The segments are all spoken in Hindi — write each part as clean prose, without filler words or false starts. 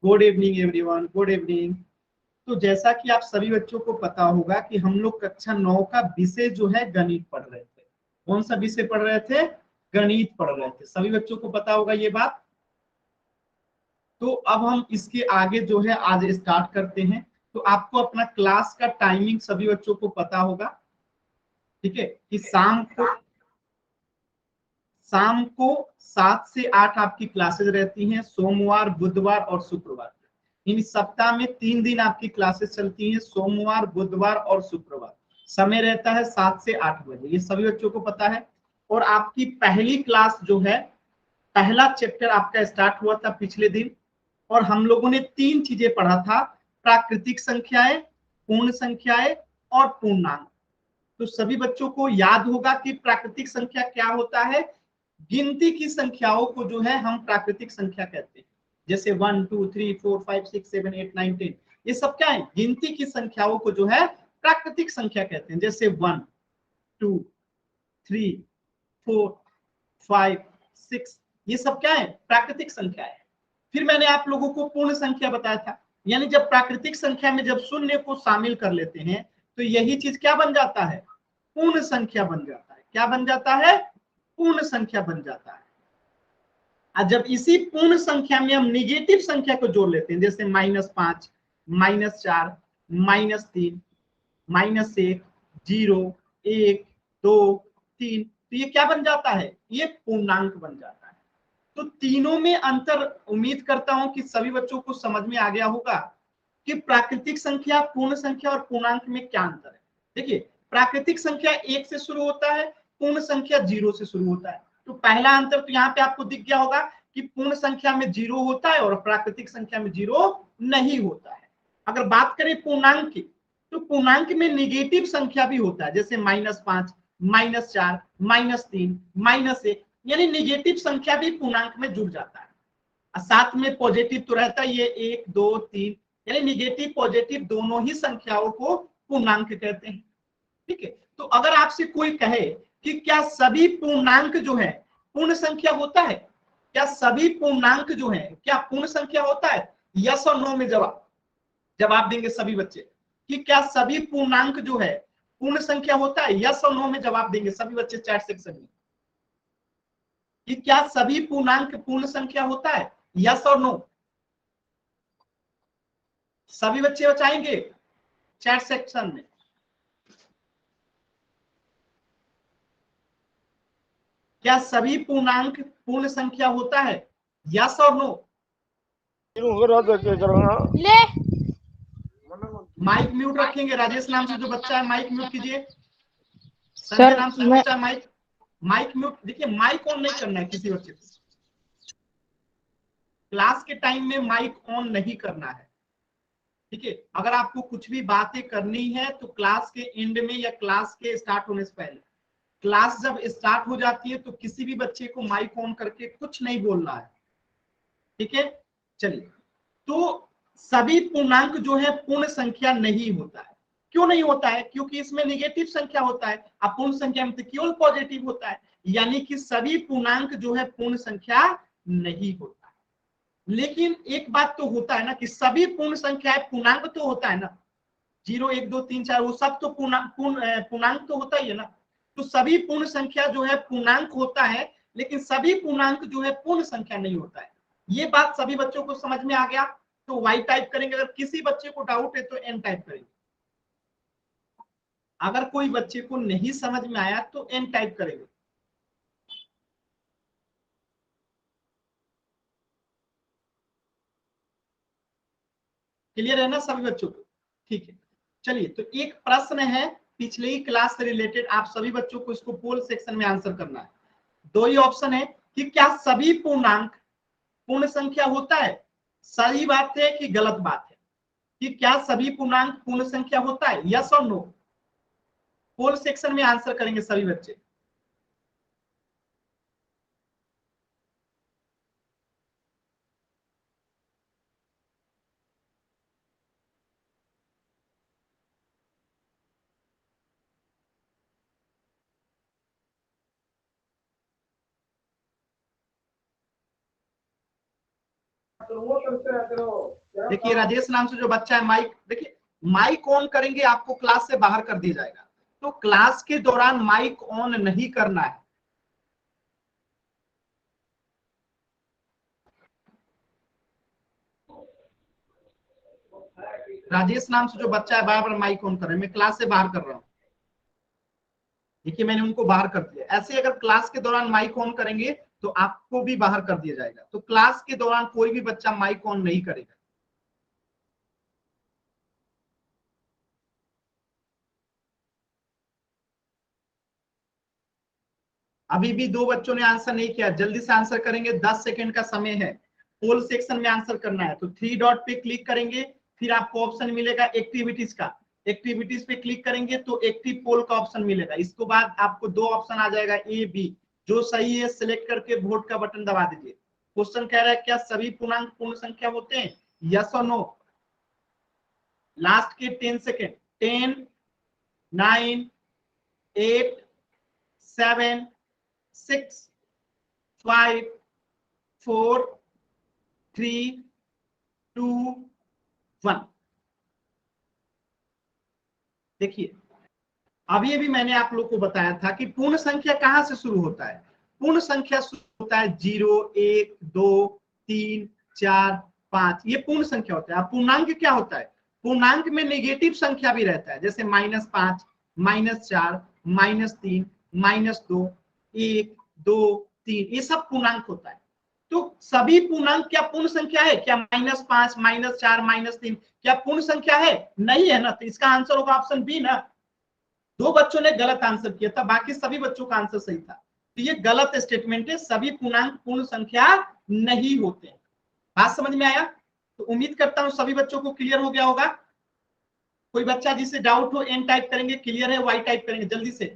Good evening everyone, good evening. तो जैसा कि आप सभी बच्चों को पता होगा कि हम लोग कक्षा 9 का विषय जो है गणित पढ़ रहे थे। कौन सा विषय पढ़ रहे थे? गणित पढ़ रहे थे। सभी बच्चों को पता होगा ये बात। तो अब हम इसके आगे जो है आज स्टार्ट करते हैं। तो आपको अपना क्लास का टाइमिंग सभी बच्चों को पता होगा, ठीक है, कि शाम को 7 से 8 आपकी क्लासेस रहती हैं, सोमवार, बुधवार और शुक्रवार। इन सप्ताह में 3 दिन आपकी क्लासेस चलती हैं, सोमवार, बुधवार और शुक्रवार। समय रहता है 7 से 8 बजे, ये सभी बच्चों को पता है। और आपकी पहली क्लास जो है, पहला चैप्टर आपका स्टार्ट हुआ था पिछले दिन, और हम लोगों ने 3 चीजें पढ़ा था, प्राकृतिक संख्याएं, पूर्ण संख्याएं और पूर्णांक। तो सभी बच्चों को याद होगा कि प्राकृतिक संख्या क्या होता है। गिनती की संख्याओं को जो है हम प्राकृतिक संख्या कहते हैं। जैसे 1 2 3 4 5 6 7 8 9 10, ये सब क्या है? गिनती की संख्याओं को जो है प्राकृतिक संख्या कहते हैं। जैसे 1 2 3 4 5 6, ये सब क्या है? प्राकृतिक संख्या है। फिर मैंने आप लोगों को पूर्ण संख्या बताया था, यानी जब प्राकृतिक संख्या में जब शून्य को शामिल कर लेते हैं तो यही चीज क्या बन जाता है? पूर्ण संख्या बन जाता है। क्या बन जाता है? पूर्ण संख्या बन जाता है। और जब इसी पूर्ण संख्या में हम निगेटिव संख्या को जोड़ लेते हैं, जैसे -5, -4, -3, -1, 0, 1, 2, 3, तो ये क्या बन जाता है? ये पूर्णांक बन जाता है। तो तीनों में अंतर उम्मीद करता हूं कि सभी बच्चों को समझ में आ गया होगा कि प्राकृतिक संख्या, पूर्ण संख्या और पूर्णांक में क्या अंतर है। देखिए, प्राकृतिक संख्या 1 से शुरू होता है, पूर्ण संख्या 0 से शुरू होता है। तो पहला अंतर तो यहाँ पे आपको दिख गया होगा कि पूर्ण संख्या में 0 होता है और प्राकृतिक संख्या में 0 नहीं होता है। अगर बात करें पूर्णांक की, तो पूर्णांक में निगेटिव संख्या भी होता है, जैसे -5, -4, -3, -1, यानी निगेटिव संख्या भी पूर्णांक में जुड़ जाता है। और साथ में पॉजिटिव तो रहता ही है, 1 2 3, यानी निगेटिव पॉजिटिव दोनों ही संख्याओं को पूर्णांक कहते हैं। ठीक है, तो अगर आपसे कोई कहे कि क्या सभी पूर्णांक जो है पूर्ण संख्या होता है, क्या सभी पूर्णांक जो है क्या पूर्ण संख्या होता है? यस और नो में जवाब देंगे सभी बच्चे कि क्या सभी पूर्णांक जो है पूर्ण संख्या होता है? यस और नो में जवाब देंगे सभी बच्चे चैट सेक्शन में कि क्या सभी पूर्णांक पूर्ण संख्या होता है? यस और नो, सभी बच्चे बताएंगे चैट सेक्शन में। क्या सभी पूर्णांक पूर्ण संख्या होता है? यस और नो। माइक म्यूट रखेंगे। राजेश नाम से जो बच्चा है माइक म्यूट कीजिए। संजय नाम से जो बच्चा है माइक म्यूट। देखिए, माइक ऑन नहीं करना है किसी बच्चे को, क्लास के टाइम में माइक ऑन नहीं करना है। ठीक है, अगर आपको कुछ भी बातें करनी है तो क्लास के एंड में या क्लास के स्टार्ट होने से पहले। क्लास जब स्टार्ट हो जाती है तो किसी भी बच्चे को माइक ऑन करके कुछ नहीं बोलना है। ठीक है, चलिए। तो सभी पूर्णांक जो है पूर्ण संख्या नहीं होता है। क्यों नहीं होता है? क्योंकि इसमें निगेटिव संख्या होता है, अपूर्ण संख्या में तो केवल पॉजिटिव होता है। यानी कि सभी पूर्णांक जो है पूर्ण संख्या नहीं होता है। लेकिन एक बात तो होता है ना कि सभी पूर्ण संख्याएं पूर्णांक तो होता है ना, 0 1 2 3 4 वो सब तो पूर्णांक तो होता ही है ना। तो सभी पूर्ण संख्या जो है पूर्णांक होता है, लेकिन सभी पूर्णांक जो है पूर्ण संख्या नहीं होता है। ये बात सभी बच्चों को समझ में आ गया? तो वाई टाइप करेंगे। अगर किसी बच्चे को डाउट है तो एन टाइप करेंगे। अगर कोई बच्चे को नहीं समझ में आया तो एन टाइप करेंगे। क्लियर है ना सभी बच्चों को? ठीक है, चलिए। तो एक प्रश्न है पिछले ही क्लास से रिलेटेड, आप सभी बच्चों को इसको पोल सेक्शन में आंसर करना है। दो ही ऑप्शन है कि क्या सभी पूर्णांक पूर्ण संख्या होता है? सही बात है कि गलत बात है? कि क्या सभी पूर्णांक पूर्ण संख्या होता है? यस और नो, पोल सेक्शन में आंसर करेंगे सभी बच्चे। देखिए राजेश नाम से जो बच्चा है माइक, देखिए माइक ऑन करेंगे आपको क्लास से बाहर कर दिया जाएगा, तो क्लास के दौरान माइक ऑन नहीं करना है। राजेश नाम से जो बच्चा है बार बार माइक ऑन कर रहे हैं, मैं क्लास से बाहर कर रहा हूं, देखिए मैंने उनको बाहर कर दिया। ऐसे अगर क्लास के दौरान माइक ऑन करेंगे तो आपको भी बाहर कर दिया जाएगा। तो क्लास के दौरान कोई भी बच्चा माइक ऑन नहीं करेगा। अभी भी 2 बच्चों ने आंसर नहीं किया, जल्दी से आंसर करेंगे, 10 सेकंड का समय है। पोल सेक्शन में आंसर करना है तो 3 डॉट पे क्लिक करेंगे, फिर आपको ऑप्शन मिलेगा एक्टिविटीज का, एक्टिविटीज पे क्लिक करेंगे तो एक्टिव पोल का ऑप्शन मिलेगा। इसके बाद आपको 2 ऑप्शन आ जाएगा ए बी, जो सही है सिलेक्ट करके वोट का बटन दबा दीजिए। क्वेश्चन कह रहा है क्या सभी पूर्णांक पूर्ण संख्या होते हैं, यस और नो। लास्ट के 10 सेकेंड, 10 9 8 7 6 5 4 3 2 1। देखिए अभी मैंने आप लोग को बताया था कि पूर्ण संख्या कहां से शुरू होता है। पूर्ण संख्या शुरू होता है 0 1 2 3 4 5, ये पूर्ण संख्या होता है। पूर्णांक क्या होता है, पूर्णांक में नेगेटिव संख्या भी रहता है, जैसे -5 -4 -3 -2 1 2 3, ये सब पूर्णांक होता है। तो सभी पूर्णांक क्या पूर्ण संख्या है क्या, -5 -4 -3 क्या पूर्ण संख्या है, नहीं है ना। तो इसका आंसर होगा ऑप्शन बी ना। 2 बच्चों ने गलत आंसर किया था, बाकी सभी बच्चों का आंसर सही था। तो ये गलत स्टेटमेंट है, सभी पूर्णांक पूर्ण संख्या नहीं होते। बात समझ में आया। तो उम्मीद करता हूं सभी बच्चों को क्लियर हो गया होगा। कोई बच्चा जिसे डाउट हो एन टाइप करेंगे, क्लियर है वाई टाइप करेंगे जल्दी से।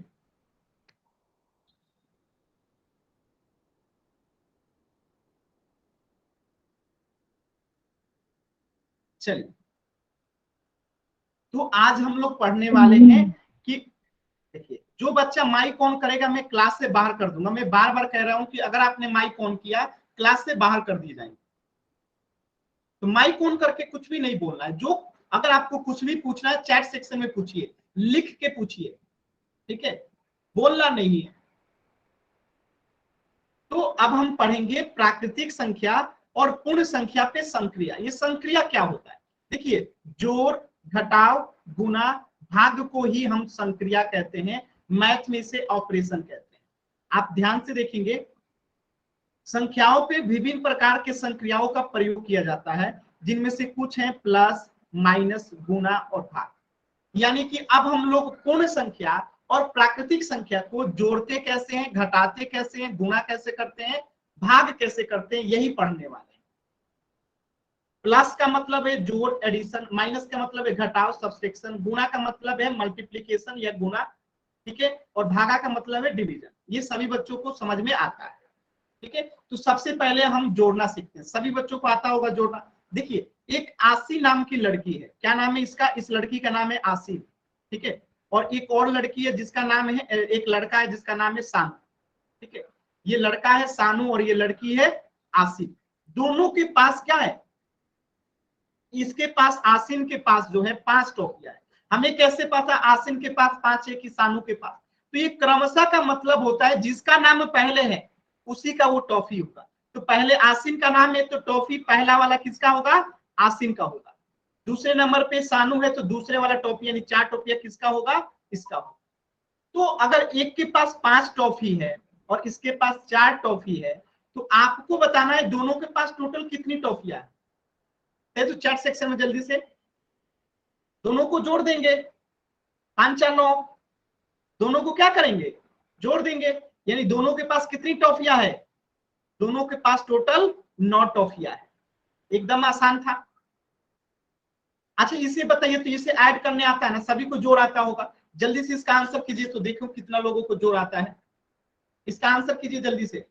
चलिए तो आज हम लोग पढ़ने वाले हैं कि देखिए जो बच्चा माइक ऑन करेगा मैं क्लास से बाहर कर दूंगा। मैं बार बार कह रहा हूं कि अगर आपने माइक ऑन किया क्लास से बाहर कर दिए जाएंगे। तो माइक ऑन करके कुछ भी नहीं बोलना है। जो अगर आपको कुछ भी पूछना है चैट सेक्शन में पूछिए, लिख के पूछिए, ठीक है, बोलना नहीं है। तो अब हम पढ़ेंगे प्राकृतिक संख्या और पूर्ण संख्या पे संक्रिया। ये संक्रिया क्या होता है, देखिए जोड़ घटाव गुना भाग को ही हम संक्रिया कहते हैं, मैथ में इसे ऑपरेशन कहते हैं। आप ध्यान से देखेंगे संख्याओं पे विभिन्न प्रकार के संक्रियाओं का प्रयोग किया जाता है, जिनमें से कुछ हैं प्लस माइनस गुना और भाग। यानी कि अब हम लोग पूर्ण संख्या और प्राकृतिक संख्या को जोड़ते कैसे हैं, घटाते कैसे हैं, गुणा कैसे करते हैं, भाग कैसे करते हैं, यही पढ़ने वाले हैं। प्लस का मतलब है जोड़ एडिशन, माइनस का मतलब है घटाव सब्सट्रैक्शन, गुणा का मतलब है मल्टीप्लीकेशन या गुणा, ठीक है, और भागा का मतलब है डिवीजन। ये सभी बच्चों को समझ में आता है, ठीक है। तो सबसे पहले हम जोड़ना सीखते हैं, सभी बच्चों को आता होगा जोड़ना। देखिए एक आसी नाम की लड़की है, क्या नाम है इसका, इस लड़की का नाम है आसी, ठीक है। और एक और लड़की है जिसका नाम है, एक लड़का है जिसका नाम है सानू, ठीक है। ये लड़का है सानू और ये लड़की है आसी। दोनों के पास क्या है, इसके पास आसिन के पास जो है 5 टॉफियां है। हमें कैसे पता आसिन के पास 5 है कि सानू के पास, तो ये क्रमशः का मतलब होता है जिसका नाम पहले है उसी का वो टॉफी होगा। तो पहले आसिन का नाम है तो टॉफी पहला वाला किसका होगा, आसिन का होगा। दूसरे नंबर पे सानू है तो दूसरे वाला टॉफी यानी 4 टॉफिया किसका होगा, इसका होगा। तो अगर एक के पास 5 टॉफी है और इसके पास 4 टॉफी है, तो आपको बताना है दोनों के पास टोटल कितनी टॉफिया है। तो चैट सेक्शन में जल्दी से दोनों को जोड़ देंगे, 5 4 9, दोनों को क्या करेंगे, जोड़ देंगे। यानी दोनों के पास कितनी टॉफिया है, दोनों के पास टोटल 9 टॉफिया है। एकदम आसान था। अच्छा इसे बताइए, तो इसे ऐड करने आता है ना, सभी को जोड़ आता होगा। जल्दी से इसका आंसर कीजिए तो देखो कितना लोगों को जोड़ आता है। इसका आंसर कीजिए जल्दी से।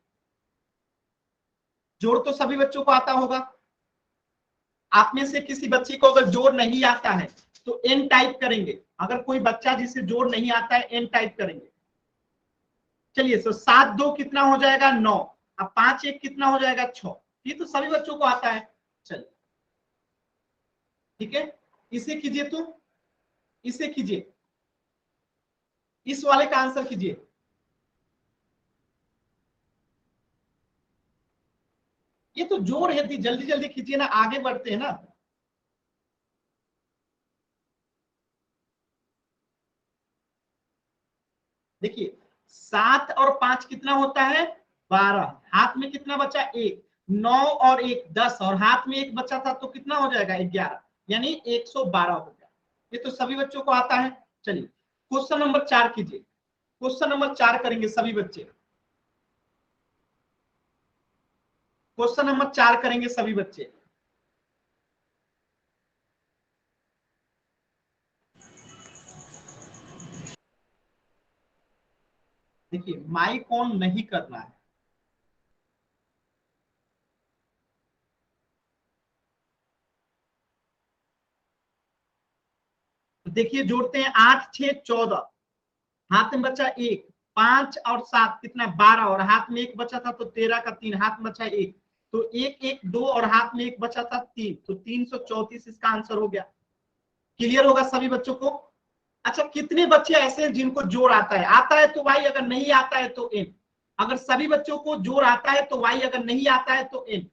जोड़ तो सभी बच्चों को आता होगा। आप में से किसी बच्चे को अगर जोड़ नहीं आता है तो एन टाइप करेंगे। अगर कोई बच्चा जिसे जोड़ नहीं आता है एन टाइप करेंगे। चलिए तो 7 2 कितना हो जाएगा 9, अब 5 1 कितना हो जाएगा 6। ये तो सभी बच्चों को आता है। चलिए ठीक है, इसे कीजिए, तो इसे कीजिए, इस वाले का आंसर कीजिए। ये तो जोड़ है, जल्दी जल्दी कीजिए ना, आगे बढ़ते हैं ना। देखिए 7 और 5 कितना होता है, 12, हाथ में कितना बचा, एक, 9 और 1 10, और हाथ में एक बचा था तो कितना हो जाएगा, 11, यानी 112 हो गया। ये तो सभी बच्चों को आता है। चलिए क्वेश्चन नंबर 4 कीजिए, क्वेश्चन नंबर 4 करेंगे सभी बच्चे, क्वेश्चन नंबर 4 करेंगे सभी बच्चे। देखिए माइक ऑन नहीं करना है। तो देखिए जोड़ते हैं, 8 6 14, हाथ में बचा एक, 5 और 7 कितना, 12, और हाथ में एक बचा था तो 13 का 3, हाथ में बचा एक, तो 1 1 2, और हाथ में एक बचा था 3, तो 334 इसका आंसर हो गया। क्लियर होगा सभी बच्चों को। अच्छा कितने बच्चे ऐसे हैं जिनको जोड़ आता है तो वाई, अगर नहीं आता है तो एन। अगर सभी बच्चों को जोड़ आता है तो वाई, अगर नहीं आता है तो एन।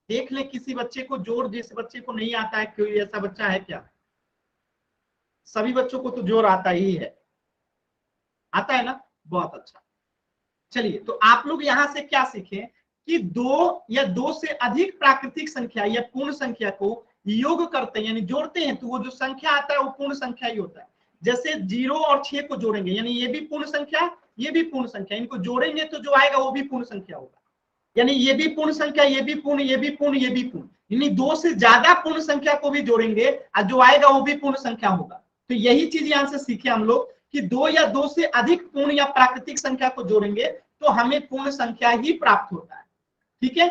देख ले किसी बच्चे को जोड़, जिस बच्चे को नहीं आता है, कोई ऐसा बच्चा है क्या? सभी बच्चों को तो जोड़ आता ही है, आता है ना, बहुत अच्छा। चलिए तो आप लोग यहां से क्या सीखें कि दो या दो से अधिक प्राकृतिक संख्या या पूर्ण संख्या को योग करते हैं, यानी जोड़ते हैं, तो वो जो संख्या आता है वो पूर्ण संख्या ही होता है। जैसे 0 और 6 को जोड़ेंगे, यानी ये भी पूर्ण संख्या, ये भी पूर्ण संख्या, इनको जोड़ेंगे तो जो आएगा वो भी पूर्ण संख्या होगा। यानी ये भी पूर्ण संख्या, ये भी पूर्ण, ये भी पूर्ण, ये भी पूर्ण, यानी दो से ज्यादा पूर्ण संख्या को भी जोड़ेंगे और जो आएगा वो भी पूर्ण संख्या होगा। तो यही चीज यहां से सीखे हम लोग कि दो या दो से अधिक पूर्ण या प्राकृतिक संख्या को जोड़ेंगे तो हमें पूर्ण संख्या ही प्राप्त होता है। ठीक है,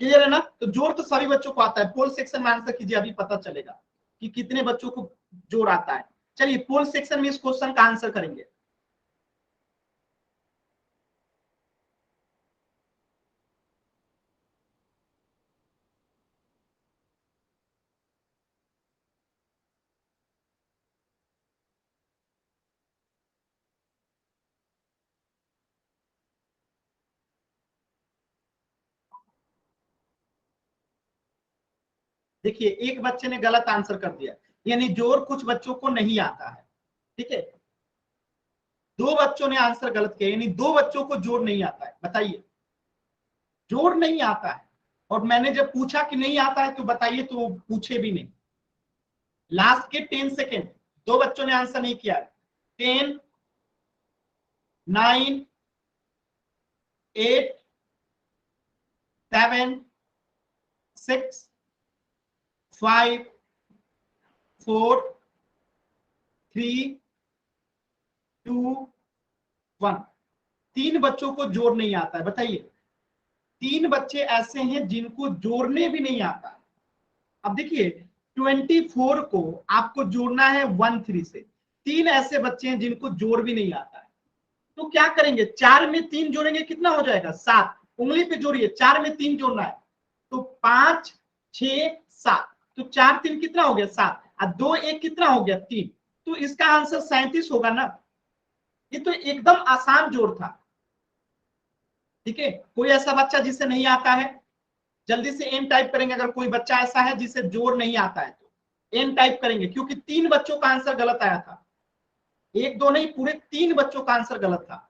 क्लियर है ना? तो जोड़ तो सभी बच्चों को आता है। पोल सेक्शन में आंसर कीजिए, अभी पता चलेगा कि कितने बच्चों को जोड़ आता है। चलिए पोल सेक्शन में इस क्वेश्चन का आंसर करेंगे। देखिए एक बच्चे ने गलत आंसर कर दिया, यानी जोड़ कुछ बच्चों को नहीं आता है। ठीक है, दो बच्चों ने आंसर गलत किया, यानी दो बच्चों को जोड़ नहीं आता है। बताइए, जोड़ नहीं आता है, और मैंने जब पूछा कि नहीं आता है तो बताइए, तो पूछे भी नहीं। लास्ट के 10 सेकेंड, दो बच्चों ने आंसर नहीं किया। 10 9 8 7 6 5 4 3 2 1। तीन बच्चों को जोड़ नहीं आता है। बताइए, तीन बच्चे ऐसे हैं जिनको जोड़ने भी नहीं आता है। अब देखिए 24 को आपको जोड़ना है 13 से, तीन ऐसे बच्चे हैं जिनको जोड़ भी नहीं आता है। तो क्या करेंगे, 4 में 3 जोड़ेंगे, कितना हो जाएगा, 7। उंगली पे जोड़िए, 4 में 3 जोड़ना है तो 5 6 7, तो 4 3 कितना हो गया, 7, और 2 1 कितना हो गया, 3। तो इसका आंसर 37 होगा ना। ये तो एकदम आसान जोड़ था। ठीक है, कोई ऐसा बच्चा जिसे नहीं आता है, जल्दी से एन टाइप करेंगे। अगर कोई बच्चा ऐसा है जिसे जोड़ नहीं आता है तो एन टाइप करेंगे, क्योंकि तीन बच्चों का आंसर गलत आया था। एक दो नहीं, पूरे तीन बच्चों का आंसर गलत था।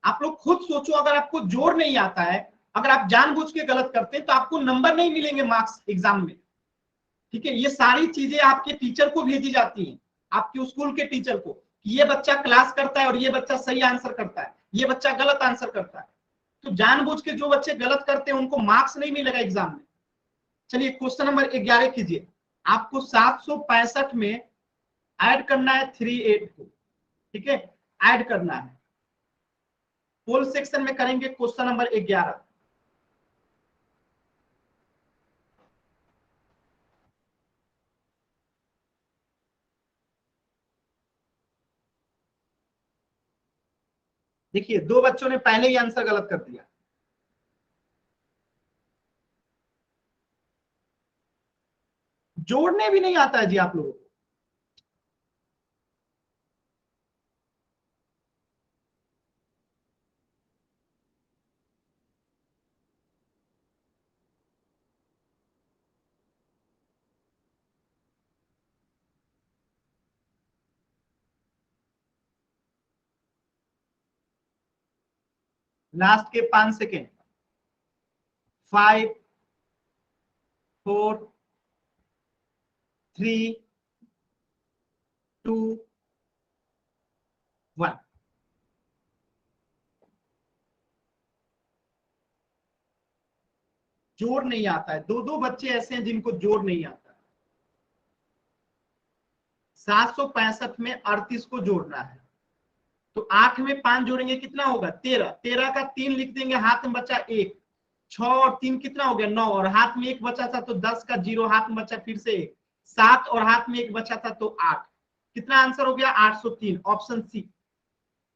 आप लोग खुद सोचो, अगर आपको जोड़ नहीं आता है, अगर आप जानबूझ के गलत करते हैं तो आपको नंबर नहीं मिलेंगे मार्क्स एग्जाम में। ठीक है, ये सारी चीजें आपके टीचर को भेजी जाती हैं, आपके स्कूल के टीचर को, कि ये बच्चा क्लास करता है और ये बच्चा सही आंसर करता है, ये बच्चा गलत आंसर करता है। तो जानबूझ के जो बच्चे गलत करते हैं उनको मार्क्स नहीं मिलेगा एग्जाम में। चलिए क्वेश्चन नंबर 11 कीजिए। आपको 765 में ऐड करना है 38 को। ठीक है, ऐड करना है, होल सेक्शन में करेंगे क्वेश्चन नंबर 11। देखिए दो बच्चों ने पहले ही आंसर गलत कर दिया। जोड़ने भी नहीं आता है जी आप लोगों को। लास्ट के 5 सेकेंड। 5 4 3 2 1। जोड़ नहीं आता है। दो दो बच्चे ऐसे हैं जिनको जोड़ नहीं आता। 765 में 38 को जोड़ना है, तो 8 में 5 जोड़ेंगे कितना होगा 13। 13 का 3 लिख देंगे, हाथ में बचा 1। 6 और 3 कितना हो गया 9, और हाथ में 1 बचा था तो 10 का 0 हाथ में बचा फिर से 1। 7 और हाथ में 1 बचा था तो 8। कितना आंसर हो गया 803, ऑप्शन सी।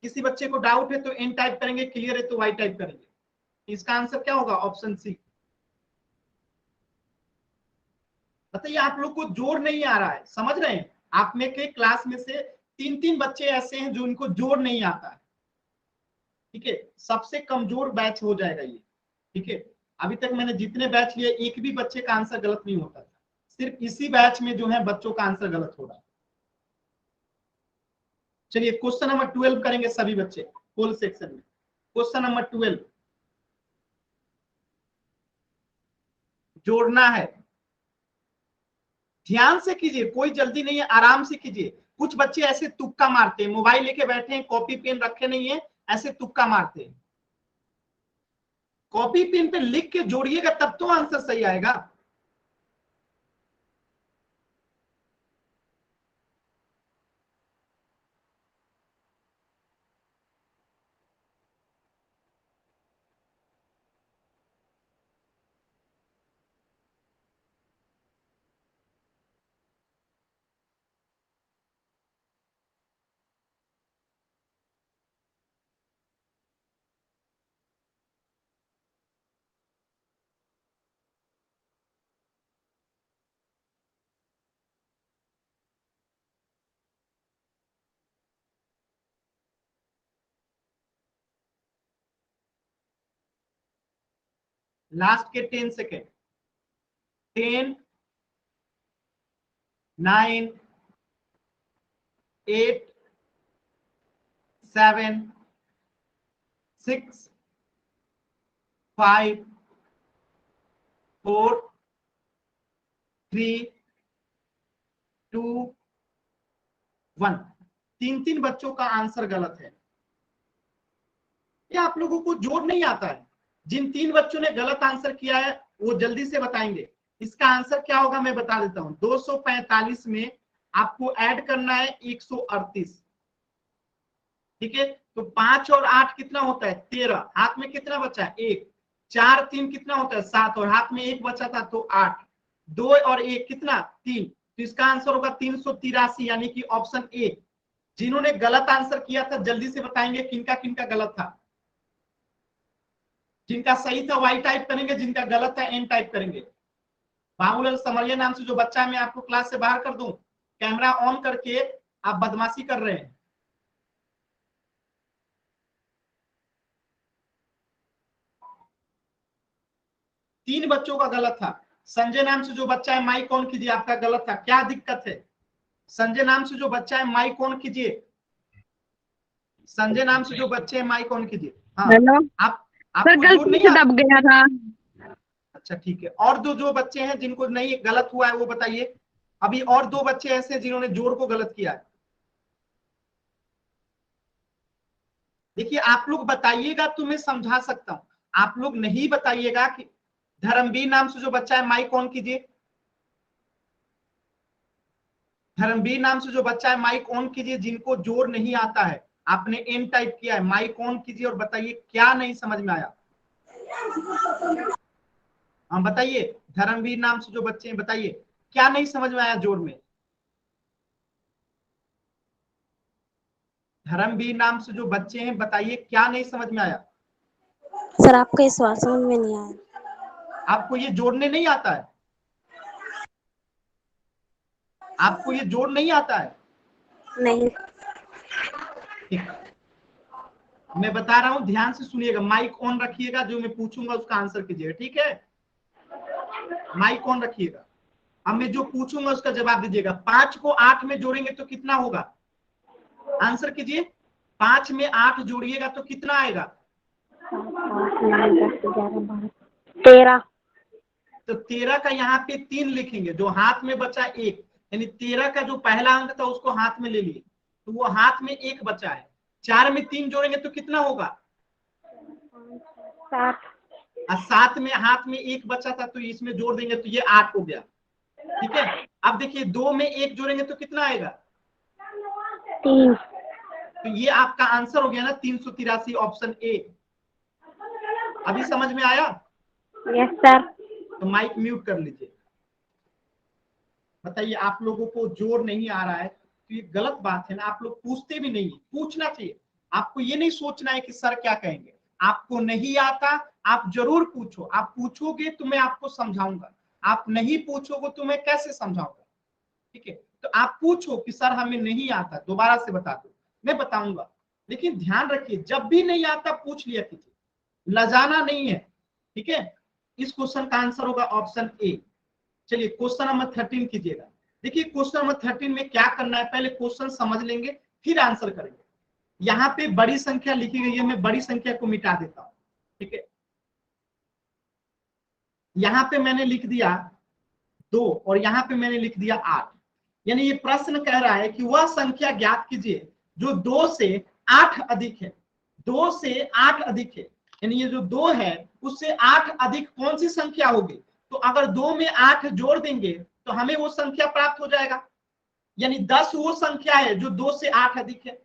किसी बच्चे को डाउट है तो एन टाइप करेंगे, क्लियर है तो वाई टाइप करेंगे। इसका आंसर क्या होगा ऑप्शन सी। बताइए आप लोग को जोड़ नहीं आ रहा है, समझ रहे हैं। आप में के क्लास में से 3 बच्चे ऐसे हैं जो इनको जोड़ नहीं आता है। ठीक है, सबसे कमजोर बैच हो जाएगा ये। ठीक है, अभी तक मैंने जितने बैच लिए एक भी बच्चे का आंसर गलत नहीं होता था, सिर्फ इसी बैच में जो है बच्चों का आंसर गलत हो रहा है। चलिए क्वेश्चन नंबर 12 करेंगे सभी बच्चे फुल सेक्शन में। क्वेश्चन नंबर 12 जोड़ना है। ध्यान से कीजिए, कोई जल्दी नहीं है, आराम से कीजिए। कुछ बच्चे ऐसे तुक्का मारते हैं, मोबाइल लेके बैठे हैं, कॉपी पेन रखे नहीं है, ऐसे तुक्का मारते हैं। कॉपी पेन पे लिख के जोड़िएगा तब तो आंसर सही आएगा। लास्ट के 10 सेकेंड। 10 9 8 7 6 5 4 3 2 1। 3 बच्चों का आंसर गलत है। ये आप लोगों को जोड़ नहीं आता है। जिन 3 बच्चों ने गलत आंसर किया है वो जल्दी से बताएंगे। इसका आंसर क्या होगा मैं बता देता हूं। 245 में आपको ऐड करना है 138। ठीक है, तो 5 और 8 कितना होता है 13। हाथ में कितना बचा है 1। 4 3 कितना होता है 7, और हाथ में 1 बचा था तो 8। 2 और 1 कितना 3, तो इसका आंसर होगा 383, यानी कि ऑप्शन ए। जिन्होंने गलत आंसर किया था जल्दी से बताएंगे किनका किनका गलत था। जिनका सही था वाई टाइप करेंगे, जिनका गलत था एन टाइप करेंगे। बाबूलाल समरिया नाम से जो बच्चा है मैं आपको क्लास से बाहर कर दूं। कैमरा ऑन करके आप बदमाशी कर रहे हैं। 3 बच्चों का गलत था। संजय नाम से जो बच्चा है माइक ऑन कीजिए, आपका गलत था। क्या दिक्कत है? संजय नाम से जो बच्चा है माइक ऑन कीजिए। संजय नाम से जो बच्चे हैं माइक ऑन कीजिए। हाँ, हेलो आप सर, आपको जोड़ गलती नहीं से दब गया था। अच्छा ठीक है, और दो जो बच्चे हैं जिनको नहीं गलत हुआ है वो बताइए। अभी और 2 बच्चे ऐसे हैं जिन्होंने जोड़ को गलत किया है। देखिए आप लोग बताइएगा तो मैं समझा सकता हूं, आप लोग नहीं बताइएगा। कि धर्मवीर नाम से जो बच्चा है माइक ऑन कीजिए। धर्मवीर नाम से जो बच्चा है माइक ऑन कीजिए। जिनको जोड़ नहीं आता है, आपने एन टाइप किया है, माइक ऑन कीजिए और बताइए क्या नहीं समझ में आया। हाँ बताइए, धर्मवीर नाम से जो बच्चे हैं बताइए क्या नहीं समझ में आया जोड़ में। धर्मवीर नाम से जो बच्चे हैं बताइए क्या नहीं समझ में आया। सर आपका इस सवाल समझ में नहीं आया। आपको ये जोड़ने नहीं आता है? आपको ये जोड़ नहीं आता है? नहीं। ठीक है, मैं बता रहा हूं, ध्यान से सुनिएगा, माइक ऑन रखिएगा, जो मैं पूछूंगा उसका आंसर कीजिएगा, ठीक है? माइक ऑन रखिएगा। अब मैं जो पूछूंगा उसका जवाब दीजिएगा। 5 को 8 में जोड़ेंगे तो कितना होगा? आंसर कीजिए। 5 में 8 जोड़िएगा तो कितना आएगा? 7, 8, 9, 10, 11, 12, 13। तो 13 का यहाँ पे 3 लिखेंगे, जो हाथ में बचा 1, यानी 13 का जो पहला अंक था उसको हाथ में ले लिए, तो वो हाथ में 1 बचा है। 4 में 3 जोड़ेंगे तो कितना होगा? 7। और 7 में हाथ में 1 बचा था, तो इसमें जोड़ देंगे तो ये 8 हो गया, ठीक है? अब देखिए 2 में 1 जोड़ेंगे तो कितना आएगा? 3। तो ये आपका आंसर हो गया ना, 383, ऑप्शन ए। अभी समझ में आया? Yes sir. तो माइक म्यूट कर लीजिए। बताइए, आप लोगों को जोड़ नहीं आ रहा है तो ये गलत बात है ना, आप लोग पूछते भी नहीं, पूछना चाहिए। आपको ये नहीं सोचना है कि सर क्या कहेंगे। आपको नहीं आता, आप जरूर पूछो। आप पूछोगे तो मैं आपको समझाऊंगा, आप नहीं पूछोगे तो मैं कैसे समझाऊंगा? ठीक है, तो आप पूछो कि सर हमें नहीं आता, दोबारा से बता दो, मैं बताऊंगा। लेकिन ध्यान रखिए, जब भी नहीं आता पूछ लिया कीजिए, लजाना नहीं है, ठीक है? इस क्वेश्चन का आंसर होगा ऑप्शन ए। चलिए क्वेश्चन नंबर 13 कीजिएगा। देखिए क्वेश्चन नंबर 13 में क्या करना है, पहले क्वेश्चन समझ लेंगे फिर आंसर करेंगे। यहाँ पे बड़ी संख्या लिखी गई है, मैं बड़ी संख्या को मिटा देता हूं, ठीक है? यहाँ पे मैंने लिख दिया 2 और यहाँ पे मैंने लिख दिया 8। यानी ये प्रश्न कह रहा है कि वह संख्या ज्ञात कीजिए जो 2 से 8 अधिक है। 2 से 8 अधिक है, यानी ये जो 2 है उससे 8 अधिक कौन सी संख्या होगी? तो अगर 2 में 8 जोड़ देंगे तो हमें वो संख्या प्राप्त हो जाएगा, यानी 10 वो संख्या है जो 2 से 8 अधिक है।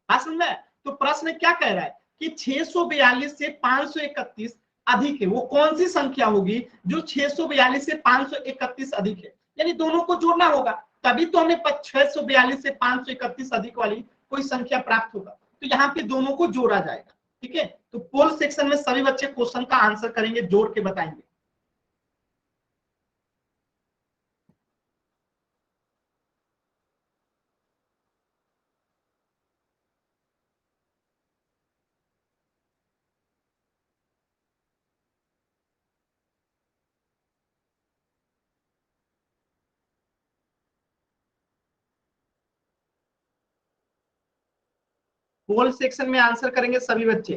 समझ में? तो प्रश्न क्या कह रहा है कि 642 से 531 अधिक है, वो कौन सी संख्या होगी जो 642 से 531 अधिक है? यानी दोनों को जोड़ना होगा, तभी तो हमें 642 से 531 अधिक वाली कोई संख्या प्राप्त होगा। तो यहाँ पे दोनों को जोड़ा जाएगा, ठीक है? तो पोल सेक्शन में सभी बच्चे क्वेश्चन का आंसर करेंगे, जोड़ के बताएंगे। पोल सेक्शन में आंसर करेंगे सभी बच्चे।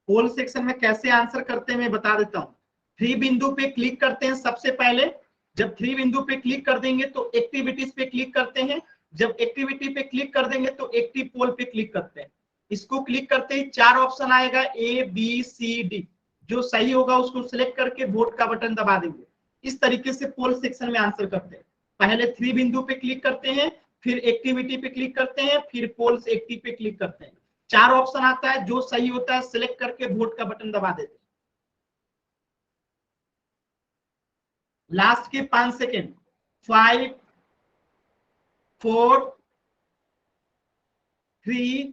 पोल सेक्शन में कैसे आंसर करते हैं मैं बता देता हूं। 3 बिंदु पे क्लिक करते हैं सबसे पहले। जब 3 बिंदु पे क्लिक कर देंगे तो एक्टिविटीज पे क्लिक करते हैं। जब एक्टिविटी पे क्लिक कर देंगे तो एक्टिव पोल पे क्लिक करते हैं। इसको क्लिक करते ही 4 ऑप्शन आएगा, ए बी सी डी। जो सही होगा उसको सिलेक्ट करके वोट का बटन दबा देंगे। इस तरीके से पोल सेक्शन में आंसर करते हैं। पहले 3 बिंदु पे क्लिक करते हैं, फिर एक्टिविटी पे क्लिक करते हैं, फिर पोल्स एक्टिव पे क्लिक करते हैं। 4 ऑप्शन आता है, जो सही होता है सिलेक्ट करके वोट का बटन दबा देते हैं। लास्ट के 5 सेकेंड, 5 4 3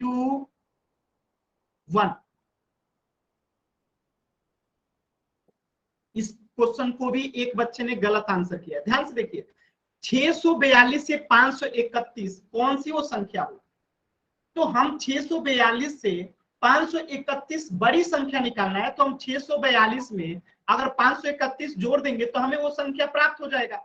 2 1। इस क्वेश्चन को भी एक बच्चे ने गलत आंसर किया, ध्यान से देखिए। 642 से 531 कौन सी वो संख्या हो? तो हम 642 से 531 बड़ी संख्या निकालना है, तो हम 642 में अगर 531 जोड़ देंगे तो हमें वो संख्या प्राप्त हो जाएगा,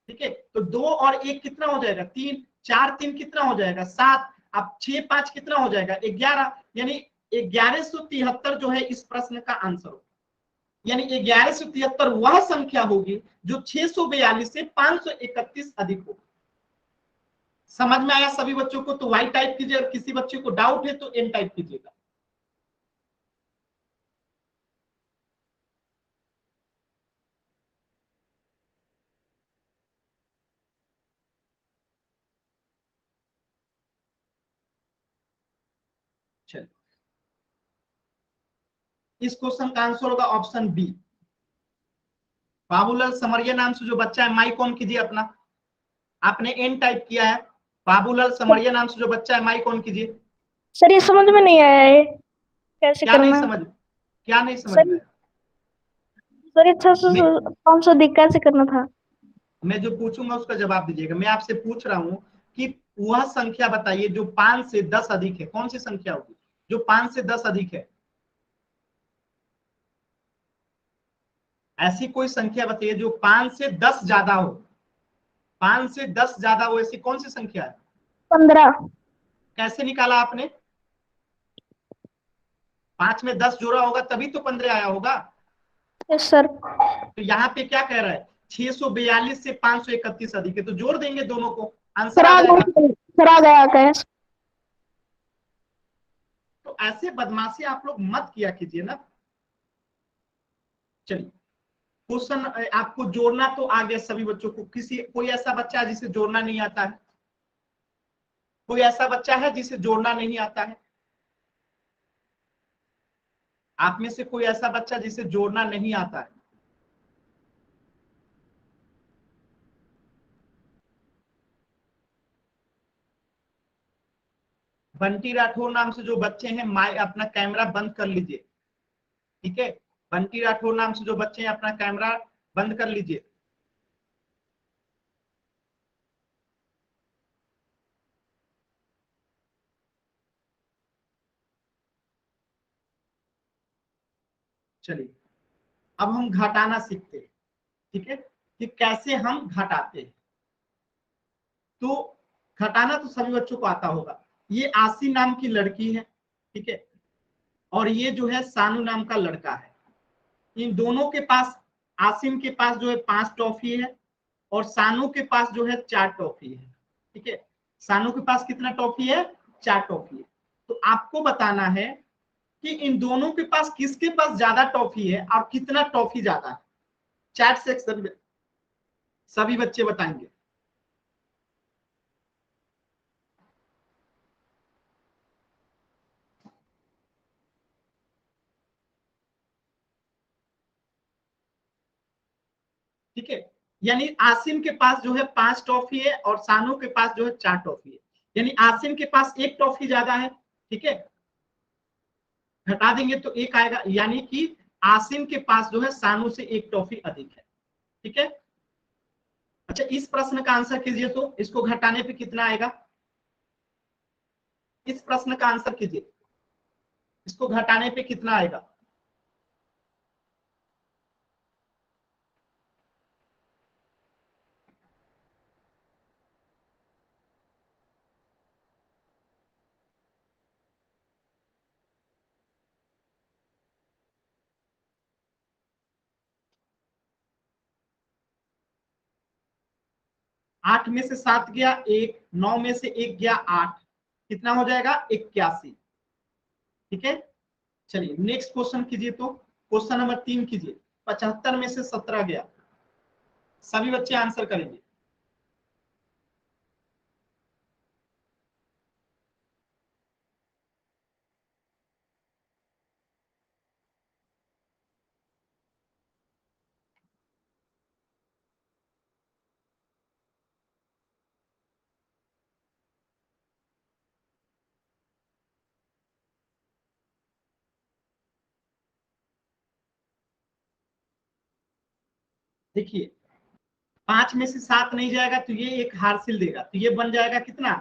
ठीक है? तो 2 और 1 कितना हो जाएगा? 3, 4 3 कितना हो जाएगा? 7। अब 6 5 कितना हो जाएगा? 11। यानी 1173 जो है इस प्रश्न का आंसर होगा। यानी 1173 वह संख्या होगी जो 642 से 531 अधिक होगी। समझ में आया सभी बच्चों को? तो वाई टाइप कीजिए, और किसी बच्चे को डाउट है तो एन टाइप कीजिएगा। चलिए, इस क्वेश्चन का आंसर होगा ऑप्शन बी। बाबूलाल समरिया नाम से जो बच्चा है, माइक ऑन कीजिए अपना। आपने एन टाइप किया है। बाबूलाल समरिया नाम से जो बच्चा है, माइक ऑन कीजिए। सर ये समझ में नहीं आया है कैसे क्या नहीं करना। समझ, क्या नहीं समझ में सर आया? सर ये 600 मैं 500 अधिक कैसे करना था? मैं जो पूछूंगा उसका जवाब दीजिएगा। मैं आपसे पूछ रहा हूं कि वह संख्या बताइए जो 5 से 10 अधिक है। कौन सी संख्या होगी जो 5 से 10 अधिक है? ऐसी कोई संख्या बताइए जो 5 से 10 ज्यादा हो। 5 से 10 ज्यादा हो ऐसी कौन सी संख्या है? 15। कैसे निकाला आपने? 5 में 10 जोड़ा होगा तभी तो 15 आया होगा। Yes sir. तो यहाँ पे क्या कह रहा है? 642 से 531 अधिक है, तो जोड़ देंगे दोनों को, आंसर सर आ आ जाएगा। गया, सर आ गया क्या? तो ऐसे बदमाशी आप लोग मत किया कीजिए ना। चलिए, क्वेश्चन आपको जोड़ना तो आ गया सभी बच्चों को। किसी कोई ऐसा बच्चा है जिसे जोड़ना नहीं आता है? कोई ऐसा बच्चा है जिसे जोड़ना नहीं आता है? आप में से कोई ऐसा बच्चा जिसे जोड़ना नहीं आता है? बंटी राठौर नाम से जो बच्चे हैं, अपना कैमरा बंद कर लीजिए। ठीक है, बंटी राठौर नाम से जो बच्चे हैं अपना कैमरा बंद कर लीजिए। चलिए, अब हम घटाना सीखते हैं। ठीक है, कि कैसे हम घटाते हैं। तो घटाना तो सभी बच्चों को आता होगा। ये आसी नाम की लड़की है, ठीक है, और ये जो है सानू नाम का लड़का है। इन दोनों के पास, आसिम के पास जो है 5 टॉफी है और सानू के पास जो है 4 टॉफी है। ठीक है, सानू के पास कितना टॉफी है? 4 टॉफी है। तो आपको बताना है कि इन दोनों के पास किसके पास ज्यादा टॉफी है और कितना टॉफी ज्यादा है। चैट सेक्शन में सभी बच्चे बताएंगे। ठीक है, यानी आसिम के पास जो है 5 टॉफी है और सानू के पास जो है 4 टॉफी है। यानी आसिम के पास 1 टॉफी ज्यादा है। ठीक है, घटा देंगे तो 1 आएगा, यानी कि आसिम के पास जो है सानू से 1 टॉफी अधिक है। ठीक है, अच्छा इस प्रश्न का आंसर कीजिए, तो इसको घटाने पे कितना आएगा? इस प्रश्न का आंसर कीजिए, इसको घटाने पे कितना आएगा? आठ में से 7 गया 1, 9 में से 1 गया 8, कितना हो जाएगा? 81। ठीक है, चलिए नेक्स्ट क्वेश्चन कीजिए। तो क्वेश्चन नंबर 3 कीजिए। 75 में से 17 गया, सभी बच्चे आंसर करेंगे। देखिए, 5 में से 7 नहीं जाएगा तो ये एक हासिल देगा, तो ये बन जाएगा कितना?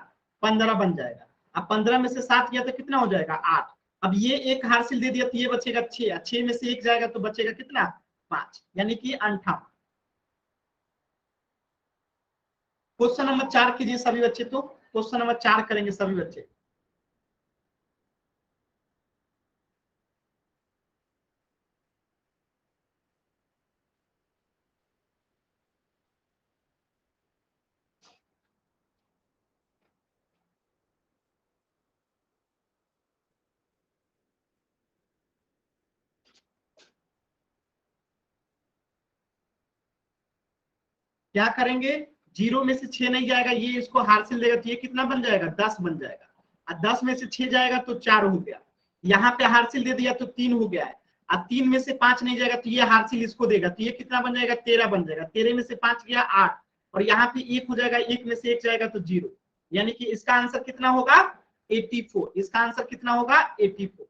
15 बन जाएगा। अब 15 में से 7 गया तो कितना हो जाएगा? 8। अब ये एक हासिल दे दिया तो ये बचेगा 6, 6 में से 1 जाएगा तो बचेगा कितना? 5, यानी कि 58। क्वेश्चन नंबर 4 कीजिए सभी बच्चे। तो क्वेश्चन नंबर 4 करेंगे सभी बच्चे। क्या करेंगे? 0 में से 6 नहीं जाएगा, ये इसको हासिल देगा तो ये कितना बन जाएगा? 10 बन जाएगा। और 10 में से 6 जाएगा तो 4 हो गया। यहाँ पे हासिल दे दिया तो 3 हो गया है। अब 3 में से 5 नहीं जाएगा तो ये हासिल इसको देगा, तो ये कितना बन जाएगा? 13 बन जाएगा। 13 में से 5 गया 8, और यहाँ पे 1 हो जाएगा, 1 में से 1 जाएगा तो 0, यानी कि इसका आंसर कितना होगा? 84। इसका आंसर कितना होगा? 84।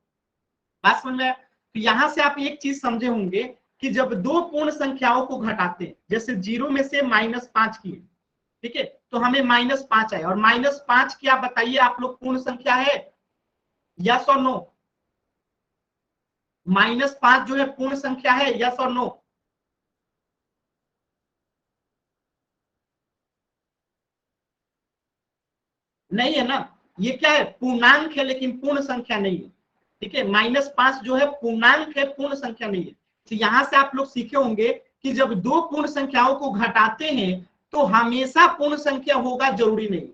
बात समझ में आया? तो यहाँ से आप एक चीज समझे होंगे कि जब दो पूर्ण संख्याओं को घटाते हैं, जैसे 0 में से -5 किए, ठीक है, तो हमें -5 आए, और -5 क्या बताइए आप लोग पूर्ण संख्या है, यस और नो? -5 जो है पूर्ण संख्या है, यस और नो? नहीं है ना, ये क्या है, पूर्णांक है लेकिन पूर्ण संख्या नहीं है, ठीक है। -5 जो है पूर्णांक है, पूर्ण संख्या नहीं है। तो यहां से आप लोग सीखे होंगे कि जब दो पूर्ण संख्याओं को घटाते हैं तो हमेशा पूर्ण संख्या होगा जरूरी नहीं,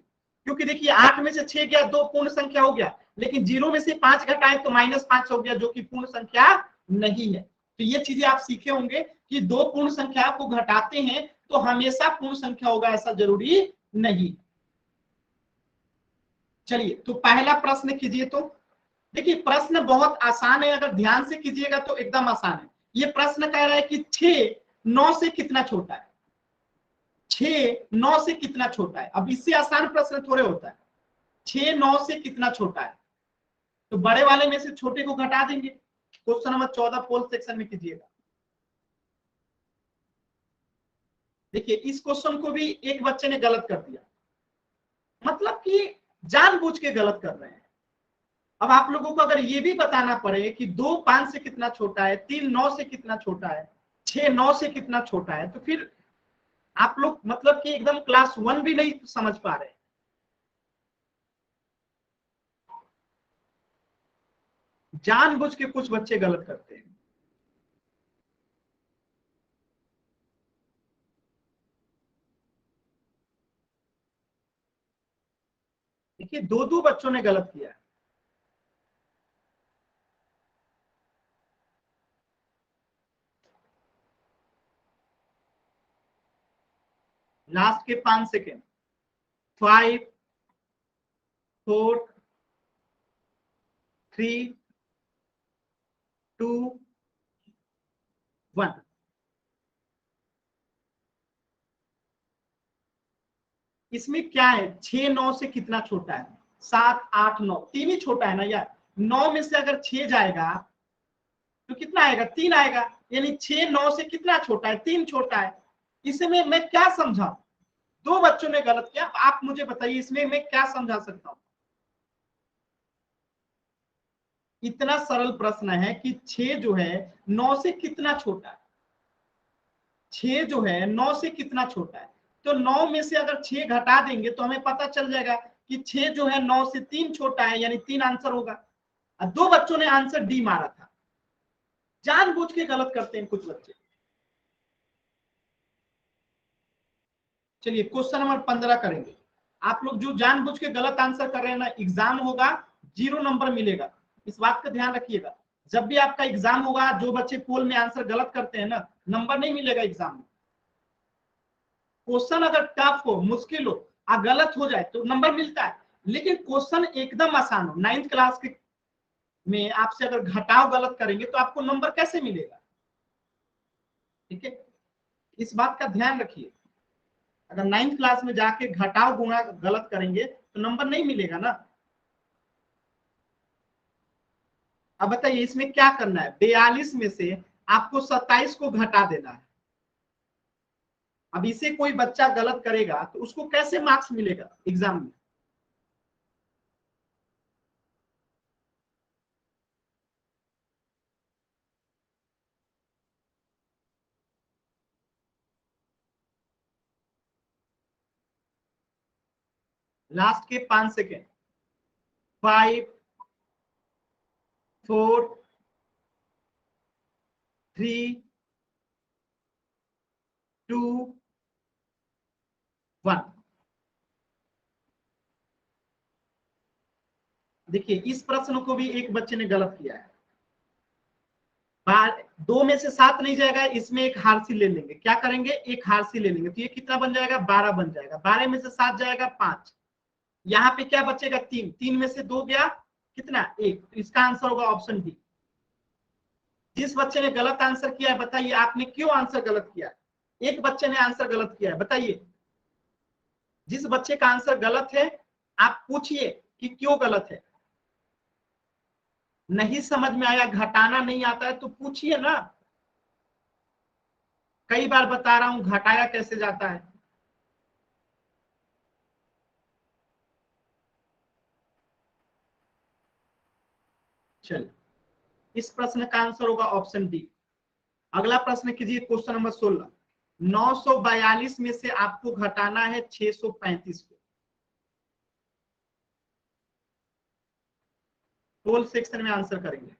क्योंकि देखिए 8 में से 6 गया, दो पूर्ण संख्या हो गया, लेकिन 0 में से 5 घटाए तो -5 हो गया, जो कि पूर्ण संख्या नहीं है। तो ये चीजें आप सीखे होंगे कि दो पूर्ण संख्या को घटाते हैं तो हमेशा पूर्ण संख्या होगा, ऐसा जरूरी नहीं। चलिए, तो पहला प्रश्न कीजिए। तो देखिए प्रश्न बहुत आसान है, अगर ध्यान से कीजिएगा तो एकदम आसान है। ये प्रश्न कह रहा है कि 6 9 से कितना छोटा है, 6 9 से कितना छोटा है। अब इससे आसान प्रश्न थोड़े होता है, 6 9 से कितना छोटा है, तो बड़े वाले में से छोटे को घटा देंगे। क्वेश्चन नंबर 14 पोल सेक्शन में कीजिएगा। देखिए इस क्वेश्चन को भी एक बच्चे ने गलत कर दिया, मतलब कि जानबूझ के गलत कर रहे हैं। अब आप लोगों को अगर ये भी बताना पड़े कि 2 5 से कितना छोटा है, 3 9 से कितना छोटा है, 6 9 से कितना छोटा है, तो फिर आप लोग मतलब कि एकदम क्लास 1 भी नहीं समझ पा रहे। जानबूझ के कुछ बच्चे गलत करते हैं। देखिए दो दो बच्चों ने गलत किया है। लास्ट के 5 सेकेंड, 5 4 3 2 1। इसमें क्या है, 6 9 से कितना छोटा है, 7 8 9, तीन ही छोटा है ना यार। 9 में से अगर 6 जाएगा तो कितना आएगा, 3 आएगा, यानी 6 9 से कितना छोटा है, 3 छोटा है। इसमें मैं क्या समझा, दो बच्चों ने गलत किया, आप मुझे बताइए इसमें मैं क्या समझा सकता हूं। इतना सरल प्रश्न है कि 6 जो है 9 से कितना छोटा है, 6 जो है 9 से कितना छोटा है, तो 9 में से अगर 6 घटा देंगे तो हमें पता चल जाएगा कि 6 जो है 9 से 3 छोटा है, यानी 3 आंसर होगा। दो बच्चों ने आंसर डी मारा था, जानबूझ के गलत करते हैं कुछ बच्चे। चलिए क्वेश्चन नंबर 15 करेंगे। आप लोग जो जानबूझ के गलत आंसर कर रहे हैं ना, एग्जाम होगा 0 नंबर मिलेगा, इस बात का ध्यान रखिएगा। जब भी आपका एग्जाम होगा, जो बच्चे पोल में आंसर गलत करते हैं ना, नंबर नहीं मिलेगा एग्जाम में। क्वेश्चन अगर टफ हो, मुश्किल हो, गलत हो जाए तो नंबर मिलता है, लेकिन क्वेश्चन एकदम आसान हो, 9th क्लास के में आपसे अगर घटाव गलत करेंगे तो आपको नंबर कैसे मिलेगा, ठीक है। इस बात का ध्यान रखिए, अगर 9th क्लास में जाके घटाव गुणा गलत करेंगे तो नंबर नहीं मिलेगा ना। अब बताइए इसमें क्या करना है, 42 में से आपको 27 को घटा देना है। अब इसे कोई बच्चा गलत करेगा तो उसको कैसे मार्क्स मिलेगा एग्जाम में। लास्ट के 5 सेकेंड, 5 4 3 2 1। देखिए इस प्रश्न को भी एक बच्चे ने गलत किया है। 2 में से 7 नहीं जाएगा, इसमें एक हारसी ले लेंगे, क्या करेंगे, एक हारसी ले लेंगे, तो ये कितना बन जाएगा, 12 बन जाएगा। 12 में से 7 जाएगा 5, यहाँ पे क्या बचेगा, 3, 3 में से 2 गया कितना, 1, तो इसका आंसर होगा ऑप्शन डी। जिस बच्चे ने गलत आंसर किया है बताइए आपने क्यों आंसर गलत किया। एक बच्चे ने आंसर गलत किया है, बताइए। जिस बच्चे का आंसर गलत है आप पूछिए कि क्यों गलत है। नहीं समझ में आया, घटाना नहीं आता है तो पूछिए ना। कई बार बता रहा हूं घटाया कैसे जाता है। चलिए, इस प्रश्न का आंसर होगा ऑप्शन डी। अगला प्रश्न कीजिए, क्वेश्चन नंबर 16। 942 में से आपको घटाना है 635 को। पोल सेक्शन में आंसर करेंगे।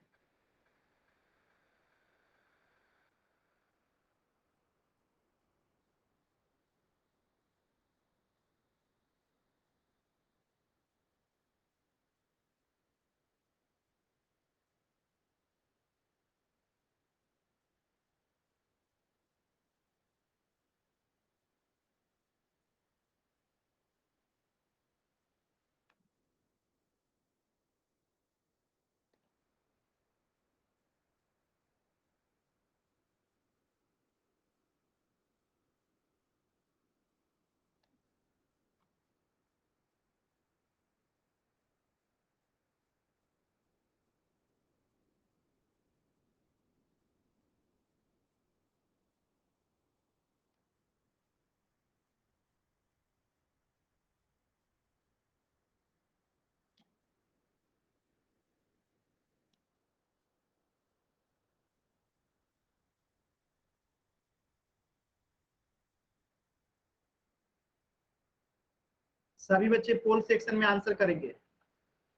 सभी बच्चे पोल सेक्शन में आंसर करेंगे।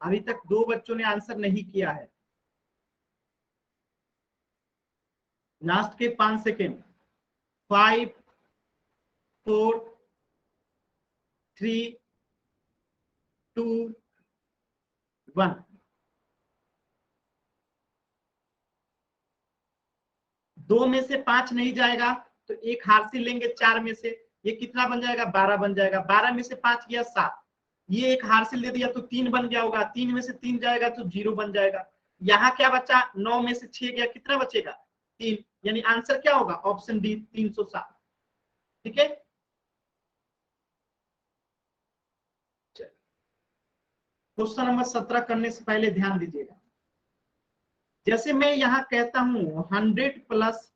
अभी तक 2 बच्चों ने आंसर नहीं किया है। लास्ट के 5 सेकेंड। 5 4 3 2 1। 2 में से 5 नहीं जाएगा तो एक हासिल लेंगे 4 में से। ये कितना बन जाएगा? 12 बन जाएगा। 12 में से 5 गया 7। ये एक हासिल दे दिया तो 3 बन गया होगा। 3 में से 3 जाएगा तो 0 बन जाएगा। यहाँ क्या बचा? 9 में से 6 गया, कितना बचेगा? 3। यानी आंसर क्या होगा? Option D 307। ठीक है, क्वेश्चन नंबर 17 करने से पहले ध्यान दीजिएगा। जैसे मैं यहाँ कहता हूं 100 प्लस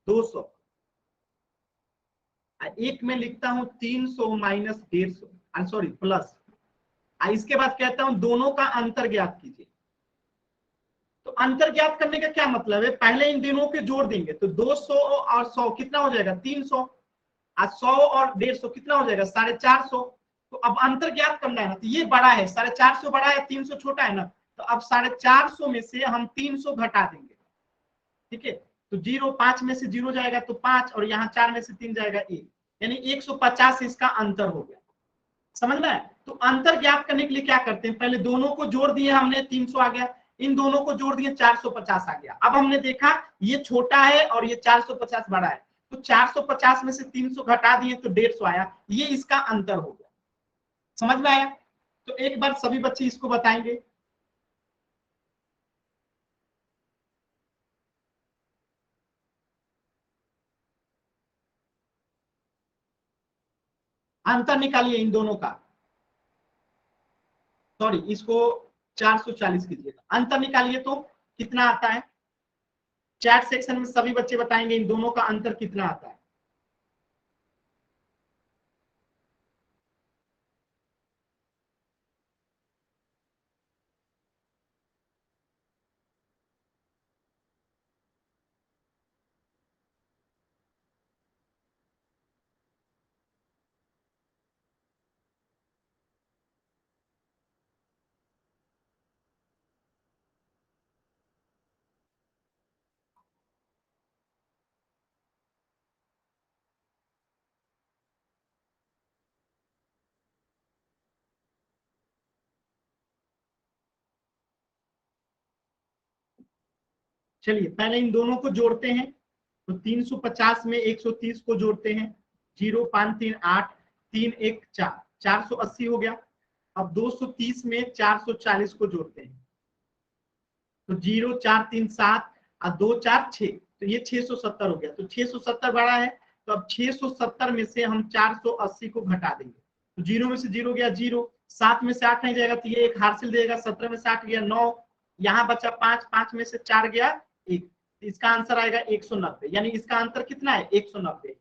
200, एक में लिखता हूं 300 माइनस 150, सॉरी प्लस। इसके बाद कहता हूं दोनों का अंतर ज्ञात कीजिए। तो अंतर ज्ञात करने का क्या मतलब है? पहले इन दोनों के जोड़ देंगे तो 200 और 100 कितना हो जाएगा? 300। और 100 और 150 कितना हो जाएगा? 450। तो अब अंतर ज्ञात करना है ना, तो ये बड़ा है, 450 बड़ा है, 300 छोटा है ना। तो अब 450 में से हम 300 घटा देंगे। ठीक है, तो 0 5 में से 0 जाएगा तो 5, और यहाँ 4 में से 3 जाएगा 1, यानी 150 इसका अंतर हो गया। समझ में? तो अंतर ज्ञात करने के लिए क्या करते हैं? पहले दोनों को जोड़ दिए हमने, 300 आ गया। इन दोनों को जोड़ दिए, 450 आ गया। अब हमने देखा ये छोटा है और ये 450 बड़ा है, तो 450 में से 300 घटा दिए तो 150 आया। ये इसका अंतर हो गया। समझ में आया? तो एक बार सभी बच्चे इसको बताएंगे। अंतर निकालिए इन दोनों का। सॉरी, इसको 440 कीजिएगा। अंतर निकालिए तो कितना आता है? चैट सेक्शन में सभी बच्चे बताएंगे इन दोनों का अंतर कितना आता है। चलिए पहले इन दोनों को जोड़ते हैं। तो 350 में 130 को जोड़ते हैं। 0 5 3 8 3 1 4, 480 हो गया। अब 230 में 440 को जोड़ते हैं। तो 0 4 3 7 और 2 4 6, तो ये 670 हो गया। तो 670 बड़ा है, तो अब 670 में से हम 480 को घटा देंगे। तो 0 में से 0 गया 0, 7 में से 8 नहीं जाएगा तो ये एक हासिल देगा। 17 में से 8 गया 9, यहाँ बचा 5, 5 में से 4 गया 1, इसका आंसर आएगा 190, यानी इसका अंतर कितना है 190।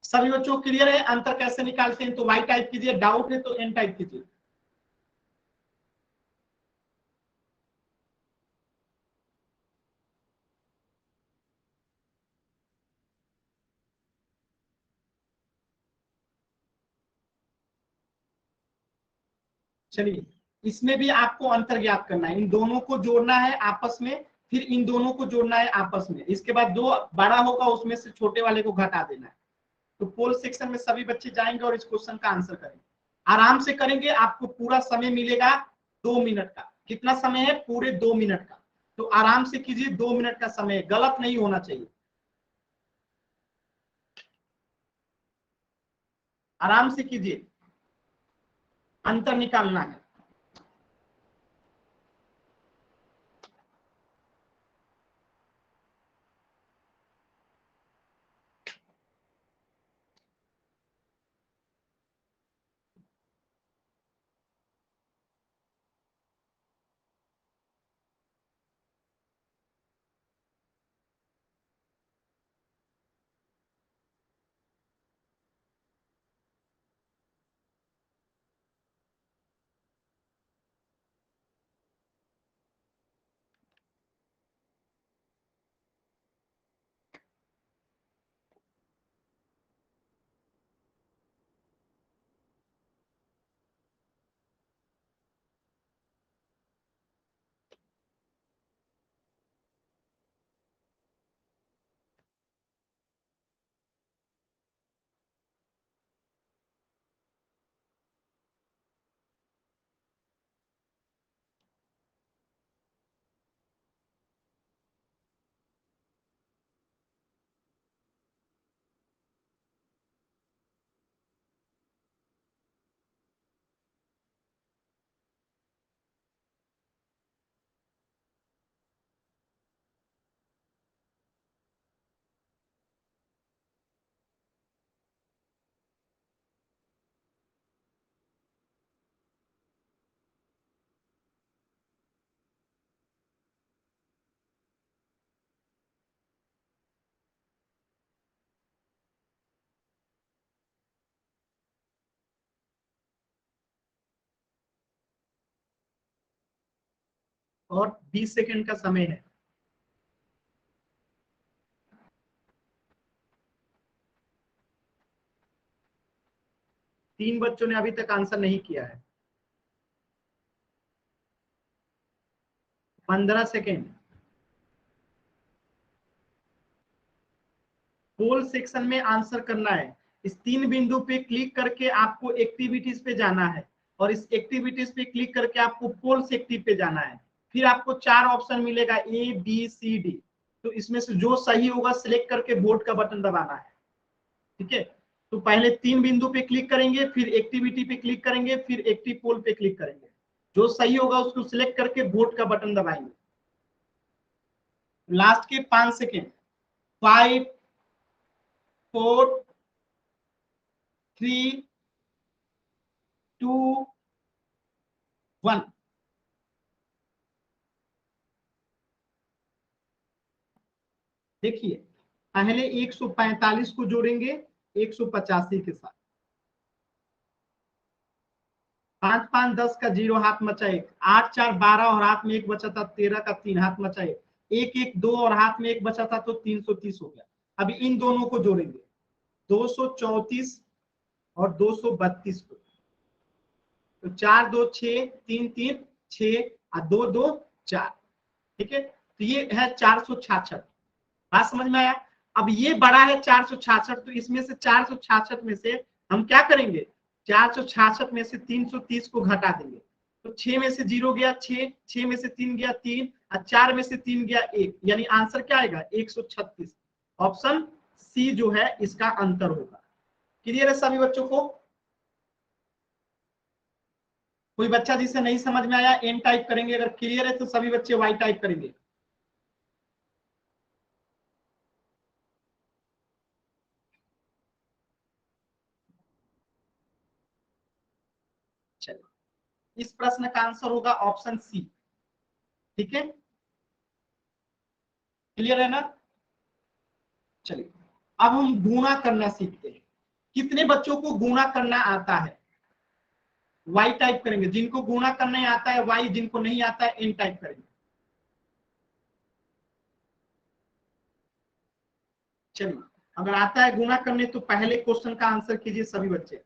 सभी बच्चों को क्लियर है अंतर कैसे निकालते हैं? तो वाई टाइप कीजिए, डाउट है तो एन टाइप कीजिए। चलिए, इसमें भी आपको अंतर ज्ञात करना है, इन दोनों को जोड़ना है आपस में, फिर इन दोनों को जोड़ना है आपस में, इसके बाद जो बड़ा होगा उसमें से छोटे वाले को घटा देना है। तो पोल सेक्शन में सभी बच्चे जाएंगे और इस क्वेश्चन का आंसर करेंगे। आराम से करेंगे, आपको पूरा समय मिलेगा 2 मिनट का। कितना समय है? पूरे 2 मिनट का। तो आराम से कीजिए, 2 मिनट का समय, गलत नहीं होना चाहिए। आराम से कीजिए, अंतर निकालना है। और 20 सेकंड का समय है। तीन बच्चों ने अभी तक आंसर नहीं किया है। 15 सेकेंड। पोल सेक्शन में आंसर करना है। इस 3 बिंदु पे क्लिक करके आपको एक्टिविटीज पे जाना है, और इस एक्टिविटीज पे क्लिक करके आपको पोल्स एक्टिव पे जाना है। फिर आपको 4 ऑप्शन मिलेगा, ए बी सी डी। तो इसमें से जो सही होगा सिलेक्ट करके वोट का बटन दबाना है। ठीक है, तो पहले 3 बिंदु पे क्लिक करेंगे, फिर एक्टिविटी पे क्लिक करेंगे, फिर एक्टिव पोल पे क्लिक करेंगे। जो सही होगा उसको सिलेक्ट करके वोट का बटन दबाएंगे। लास्ट के 5 सेकेंड। 5 4 3 2 1। देखिए, पहले 145 को जोड़ेंगे 185 के साथ। 5 5 10 का 0 हाथ मचा 1, 8 4 12 और हाथ में 1 बचा था 13 का 3 हाथ मचा 1, 1 1 2 और हाथ में 1 बचा था तो 330 हो गया। अभी इन दोनों को जोड़ेंगे, 234 और 232 को। तो 4 2 6 3 3 6 और 2 2 4। ठीक है, तो ये है 466। बात समझ में आया? अब ये बड़ा है 466, तो इसमें से 466 में से हम क्या करेंगे, 466 में से 330 को घटा देंगे। तो 6 में से 0 गया 6, 6 में से 3 गया 3, और 4 में से 3 गया 1, यानी आंसर क्या आएगा 136। ऑप्शन सी जो है इसका अंतर होगा। क्लियर है सभी बच्चों को? कोई बच्चा जिसे नहीं समझ में आया एन टाइप करेंगे, अगर क्लियर है तो सभी बच्चे वाई टाइप करेंगे। चलिए, इस प्रश्न का आंसर होगा ऑप्शन सी। ठीक है, क्लियर है ना। चलिए अब हम गुणा करना सीखते हैं। कितने बच्चों को गुणा करना आता है? वाई टाइप करेंगे, जिनको गुणा करना आता है वाई, जिनको नहीं आता है एन टाइप करेंगे। चलिए अगर आता है गुणा करने तो पहले क्वेश्चन का आंसर कीजिए सभी बच्चे।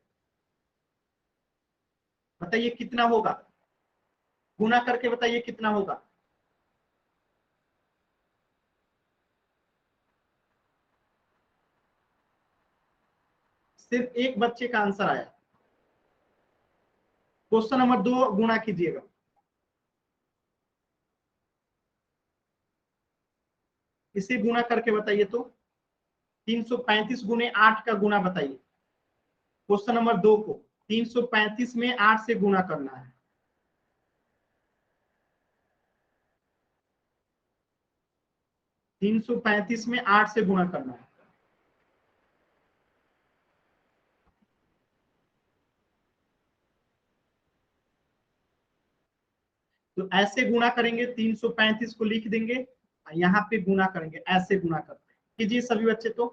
बताइए कितना होगा, गुणा करके बताइए कितना होगा। सिर्फ एक बच्चे का आंसर आया। क्वेश्चन नंबर 2 गुणा कीजिएगा। इसे गुणा करके बताइए तो 335 गुने 8 का गुणा बताइए। क्वेश्चन नंबर 2 को 335 में 8 से गुणा करना है। तीन सौ पैंतीस में 8 से गुणा करना है। तो ऐसे गुणा करेंगे, 335 को लिख देंगे, यहाँ पे गुणा करेंगे, ऐसे गुणा करते हैं। कीजिए सभी बच्चे तो।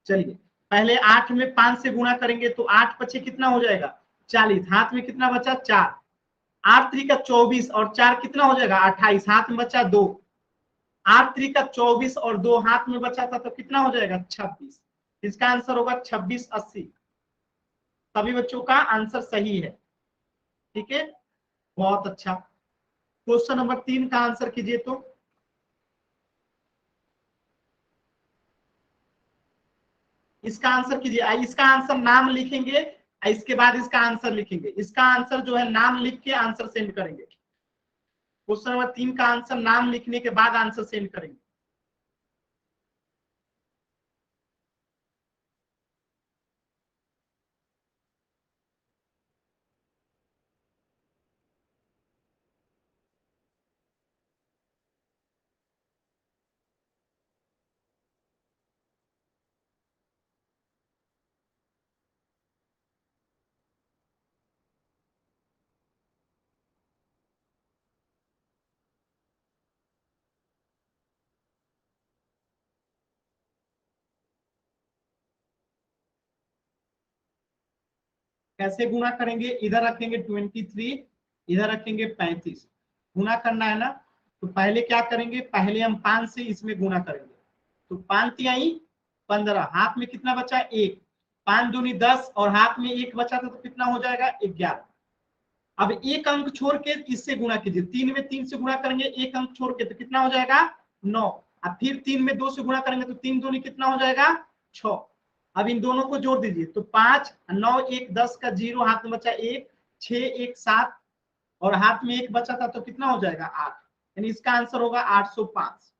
चलिए पहले 8 में 5 से गुणा करेंगे तो 8 पचे कितना हो जाएगा 40, हाथ में कितना बचा 4, 8 3 का 24 और 4 कितना हो जाएगा 28, हाथ में बचा 2, 8 3 का 24 और 2 हाथ में बचा था तो कितना हो जाएगा 26। इसका आंसर होगा 2680। सभी बच्चों का आंसर सही है, ठीक है, बहुत अच्छा। क्वेश्चन नंबर 3 का आंसर कीजिए तो। इसका आंसर कीजिए, इसका आंसर नाम लिखेंगे, इसके बाद इसका आंसर लिखेंगे। इसका आंसर जो है नाम लिख के आंसर सेंड करेंगे। क्वेश्चन नंबर 3 का आंसर नाम लिखने के बाद आंसर सेंड करेंगे। कैसे गुणा करेंगे, इधर रखेंगे 23, इधर रखेंगे 35, गुणा करना है ना। तो पहले क्या करेंगे, पहले हम 5 से इसमें गुणा करेंगे। तो 5 तिहाई 15, हाथ में कितना बचा 1, 5 दूनी 10 और हाथ में 1 बचा था तो कितना हो जाएगा 11। अब एक अंक छोड़ के इससे गुणा कीजिए, 3 में 3 से गुणा करेंगे, एक अंक छोड़ के तो कितना हो जाएगा 9। अब फिर 3 में 2 से गुणा करेंगे तो 3 दूनी कितना हो जाएगा 6। अब इन दोनों को जोड़ दीजिए तो 5 9 1 10 का 0, हाथ में बचा 1, 6 1 7 और हाथ में 1 बचा था तो कितना हो जाएगा 8, यानी इसका आंसर होगा 805।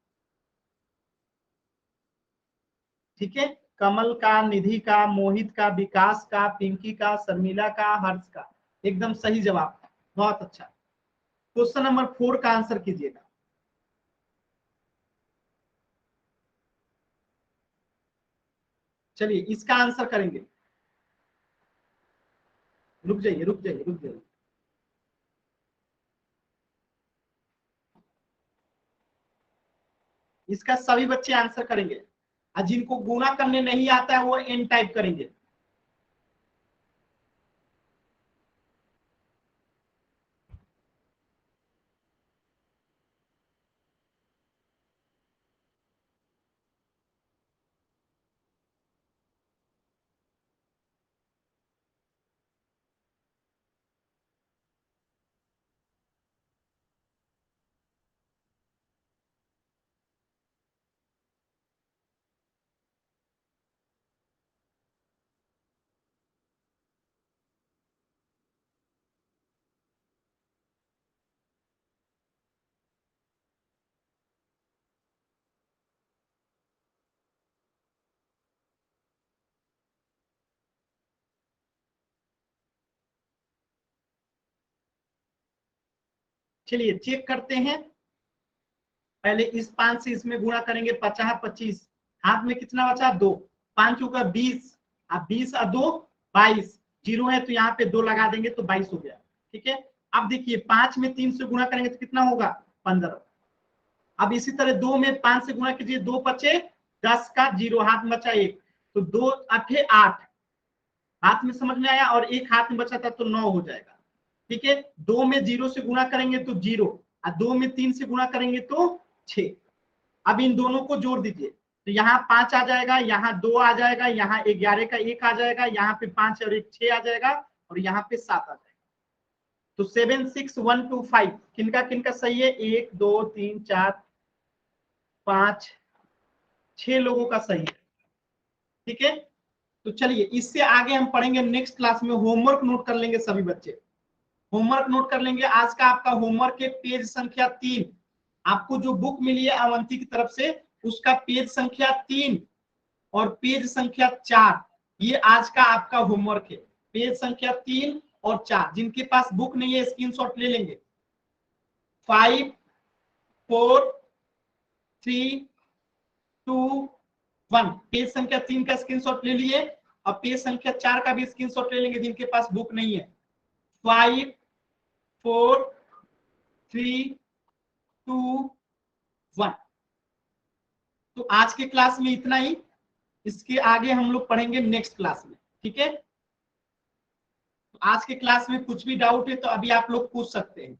ठीक है, कमल का, निधि का, मोहित का, विकास का, पिंकी का, शर्मिला का, हर्ष का, एकदम सही जवाब, बहुत अच्छा। क्वेश्चन नंबर 4 का आंसर कीजिएगा। चलिए इसका आंसर करेंगे, रुक जाइए रुक जाइए रुक जाइए। इसका सभी बच्चे आंसर करेंगे और जिनको गुणा करने नहीं आता है वो एन टाइप करेंगे। चलिए चेक करते हैं, पहले इस 5 से इसमें गुणा करेंगे, 50 25, हाथ में कितना बचा 2, 5 होगा 20, अब 20 और 2 22, जीरो है तो यहाँ पे 2 लगा देंगे तो 22 हो गया। ठीक है, अब देखिए 5 में 3 से गुणा करेंगे तो कितना होगा 15, अब इसी तरह 2 में 5 से गुणा कीजिए, 2 बचे 10 का 0, हाथ में बचा 1, तो 2 8 8, हाथ में समझ में आया, और 1 हाथ में बचा था तो 9 हो जाएगा। ठीक है, 2 में 0 से गुणा करेंगे तो 0, और 2 में 3 से गुणा करेंगे तो 6। अब इन दोनों को जोड़ दीजिए, तो यहाँ 5 आ जाएगा, यहाँ 2 आ जाएगा, यहाँ 11 का 1 आ जाएगा, यहाँ पे 5 और 1 6 आ जाएगा, और यहाँ पे 7 आ जाएगा। तो 7 6 1 2 5 किनका किनका सही है? 1 2 3 4 5 6 लोगों का सही है। ठीक है, तो चलिए इससे आगे हम पढ़ेंगे नेक्स्ट क्लास में। होमवर्क नोट कर लेंगे सभी बच्चे, होमवर्क नोट कर लेंगे। आज का आपका होमवर्क है पेज संख्या 3। आपको जो बुक मिली है अवंती की तरफ से, उसका पेज संख्या 3 और पेज संख्या 4, ये आज का आपका होमवर्क है। पेज संख्या 3 और 4, जिनके पास बुक नहीं है स्क्रीनशॉट ले लेंगे। 5 4 3 2 1, पेज संख्या 3 का स्क्रीनशॉट ले लिए, और पेज संख्या 4 का भी स्क्रीनशॉट ले लेंगे जिनके पास बुक नहीं है। 5 4 3 2 1। तो आज के क्लास में इतना ही, इसके आगे हम लोग पढ़ेंगे नेक्स्ट क्लास में। ठीक है, तो आज के क्लास में कुछ भी डाउट है तो अभी आप लोग पूछ सकते हैं।